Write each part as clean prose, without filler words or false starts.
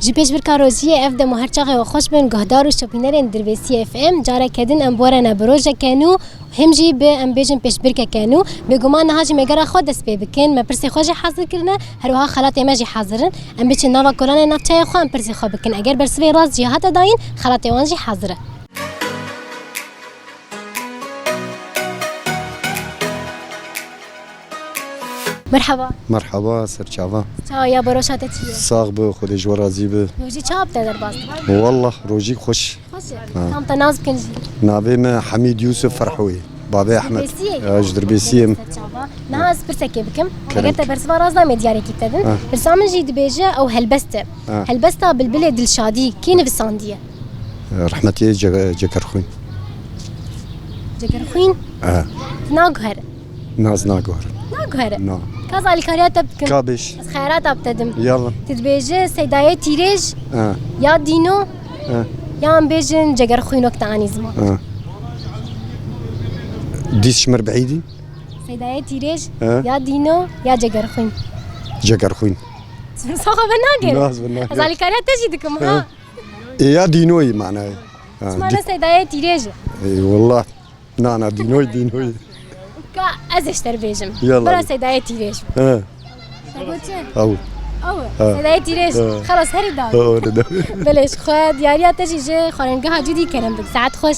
جبهش برکاروزی اف دم هر چاقه و خوش بن گهدار و شپینرین دربیسی اف ام جاره کدین ام بورنا بروجه کنو همجی به ام بیجن پیش برکه کنو به گمان نهاجی مگر خود دست پی بکن ما پرسی خوش حاضر کرنه هر وها خلاط ماجی حاضرن ام بیچ نوا کلان نفچه خو ام پرسی خو بکن اگر برسوی راز جهات داین خلاط وانجی حاضره. مرحبا. مرحبا سرچاوا. چایا بروشات چیه؟ ساق به خودش ورازی به. روزی چاب در باز. والله روزی خوش. خوشه. کام تناز بکنی. نابم حمید یوسف فرحوی. بابا احمد. اجدر بيسيم. ناز برسكي بكم. قلت برسوا رازنا مدياري كتدن. برسامن جيد بيجا أو هلبسته. هلبسته بالبلد الشادي كين في الصاندية. رحمتي جكرخوين. جكرخوين؟ ناقهر. ناز ناقهر. ناقهر. نعم. كذا الكاريات بكم. كابش. خيرات أبتدم. يلا. تدبيجا سيداية تيريج. يا دينو. يا ام بيجن جكرخوين وقت عني زمان. ديس شمر بعيدي؟ سيداية تيريج يا دينو يا جكرخوين. جكرخوين. صاحب الناقل. ناز بالناقل. هذا الكاريات تجدكم ها. يا دينوي معناه. اسمعنا سيداية تيريج. اي والله. نانا دينوي. ازش تربيجم يلا برا سيداية تيريج او سيداية تيريج خلاص هري داو بلش خد ياريا تجي جي خارنگاه جدي كرم بك ساعات خوش.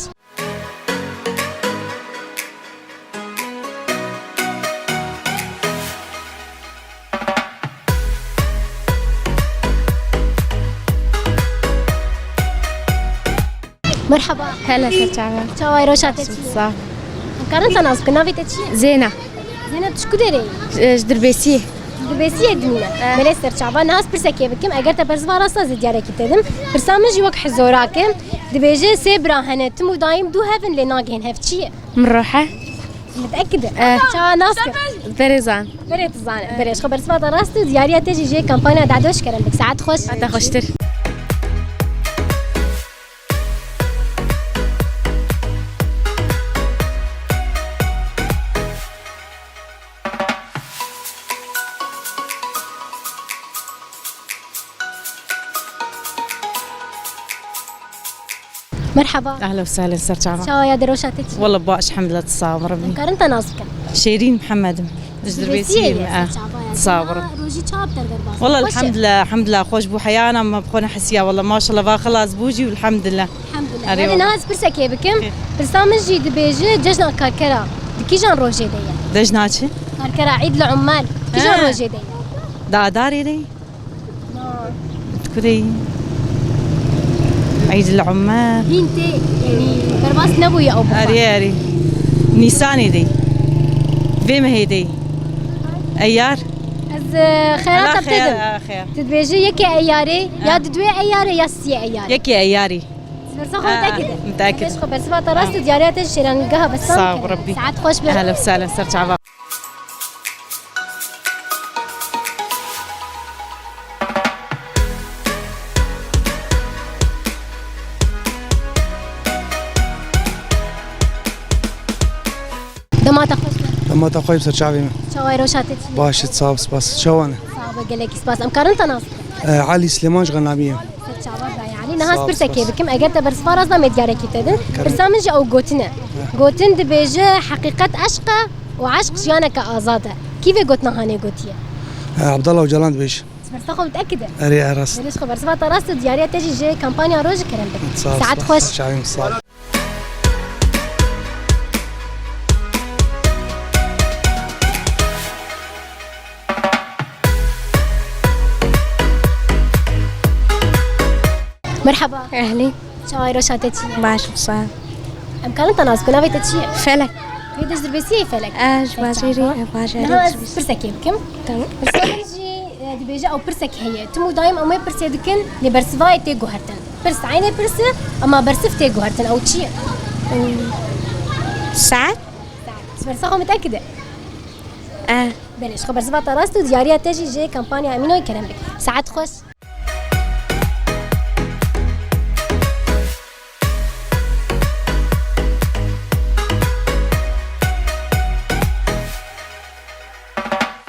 مرحبا. هلا سرچاوا. چاوای روشاتي صح. كارن تناس كنافي تشي. زينة. زينة تشكو داري. دربيسي. دربيسي دمينا. بلش سرچاوا ناس برسكي بكم اگر تا برزوا راسا زدياري كتدم برسامج وك حزوراكم دبيجي سيبرا هنا تمو دايم دو هيفن لناغين هفتشي. مروحة. متأكدة. شا ناسك. بريزان. بريزان. بريش خبر سوا راستو دياريا تجي جي كامبانيا دعدوش كرم بك ساعات خوش. ساعات خوشتر. مرحبا. اهلا وسهلا سرچاوا. شو يا دروشاتك؟ والله باش الحمد لله تصاور ربي. كارنتا ناسك. شيرين محمد. دربيسي تصاور. روجي شاب تربر. والله الحمد لله خوش بو حيانا ما بخونا حسيا والله ما شاء الله خلاص بوجي والحمد لله. الحمد لله. هذه ناس برسكي بكم برسامج جيد بيجي ججنا كركرا كيجان روجي ديا. دجناتشي؟ كركرا عيد العمال كيجان روجي ديا. داري دي. تكري عيد العمال هينتي يعني برباس نبوي او بخار اري نيساني دي فيما هي دي ايار از خيرات ابتدم خير تدبيجي يكي اياري يا ددوي اياري يا سي اياري يكي اياري برسخ متأكدة متأكد ليش خبر سبا طراست دياريات الشيران قها بس صاب ربي ساعات خوش بها اهلا وسهلا سرچاوا. دما تخوش دما تخوي بسرچاوي شواي روشاتي باش تصاب سباس شوانا صاب قالك سباس ام كارنتا ناس علي سليمان غنابيه سرچاوا يعني نهاس برسكي بكم اگر تا برس فارز ما دياري كيتدن برسامج او غوتنا غوتن دبيجه حقيقه عشق وعشق جيانك ازاده كيف غوتنا هاني غوتيه عبد الله وجلال بيش برسخو متاكده اري راس ليش خبر سبا طراست دياريا تجي جي كامبانيا روج كرم بك ساعات خوش شايم صار. مرحبا. أهلي. شواي روشاتي باش صار. ام كارنتا ناس كنافي تشي فلك. في دش دربيسي فلك. باجيري باجيري. نهاس برسكي بكم برسامجي دبيجا او برسك هي تمو دايم او ما برسي دكن لبرسفاي تيجو هرتن برس عيني برسه اما برسف تيجو هرتن او تشي ساعات برسخو متأكدة بلش خبر سبا طراستو دياريا تجي جي كامبانيا امينو يكرم بك ساعات خوش.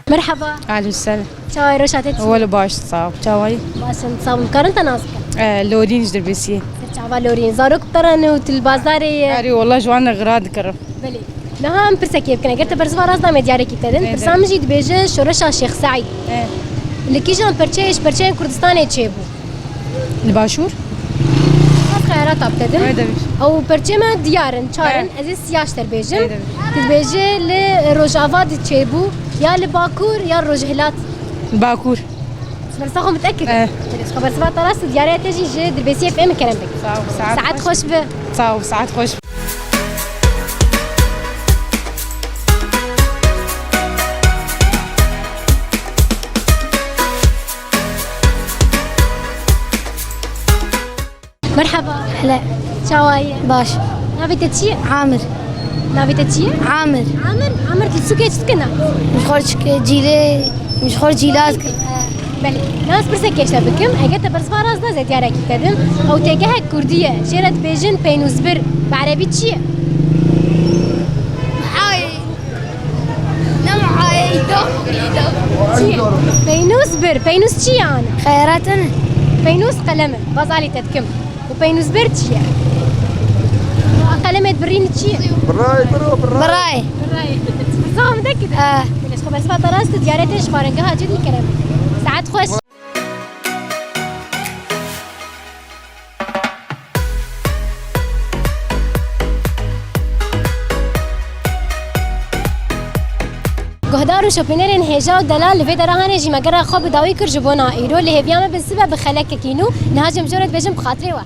مرحبا على السلام چاوای روشاتت ولا باش صعب چاوي باشن صاب مكرن تنازك لورين دربسي چاوا لورين زاروك ترن والبازار اري والله جوانا غراد كرم بلي نها برسكي يمكن قلت برزوا راس دام ديارك كتدن برسامجي دبيجه شورشا شيخ سعيد اللي كيجان برچيش برچين كردستان تشيبو الباشور خيارات ابتدم او برچما ديارن چارن از سياش تربيجم تبيجه لروجافاد تشيبو يا لباكور يا روجهلات الباكور برساخو متاكد بس خبر سبات راس دياري تجي جي دربسي اف ام كلام بك ساعات خوش به صعب ساعات خوش مرحبا هلا چاواي باش نافي تتشي عامر نافي تتشي عامر عامر تسوكي تسكنا مش خارج جيلي مش خارج جيلات بله ناس برسه کشته بکم اگه تبرز فراز نزد دیاره کی کدم او تگه کردیه شرط بیجن پینوزبر بعربی چیه؟ معاي نمعاي چیه؟ پینوز چیه آن؟ خياراتنا پینوز قلمه باز علی تدکم و پینوزبر چیه؟ قلمت برین چیه؟ براي برای برزا متأكد؟ بلش خبر سبات راز دیارتش خارنگه ها جدی کرم ساعت خوش گهدار و شوپینرین هجا و دلال لوی درهانه جی مگر خواب داوی کر جبونا ایرو لهویامه بسبب خلک کینو نهاجم جورت بجم بخاطره و